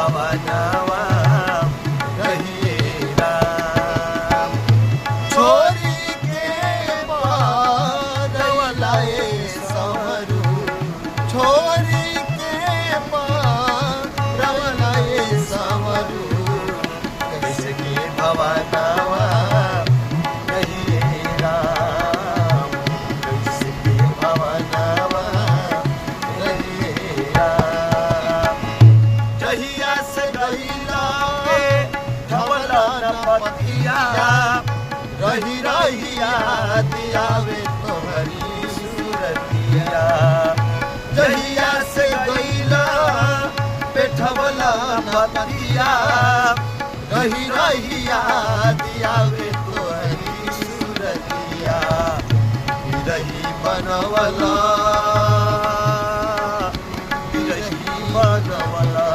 भावनावा रहिए राम। छोरी के पारवलाए संवरू, छोरी के पारवलाए संवरू, कैसे के भावनावा रहिए राम, कैसे के भावनावा रहिए राम। जहिया से गईला धवला न पतिया, रही रहिया दियावे तोहरी सूरतिया। जहिया से गईला पेठवला पतिया, रही रहिया दियावे तोहरी सूरतिया। बिरही बनवला, बिरही बनवला।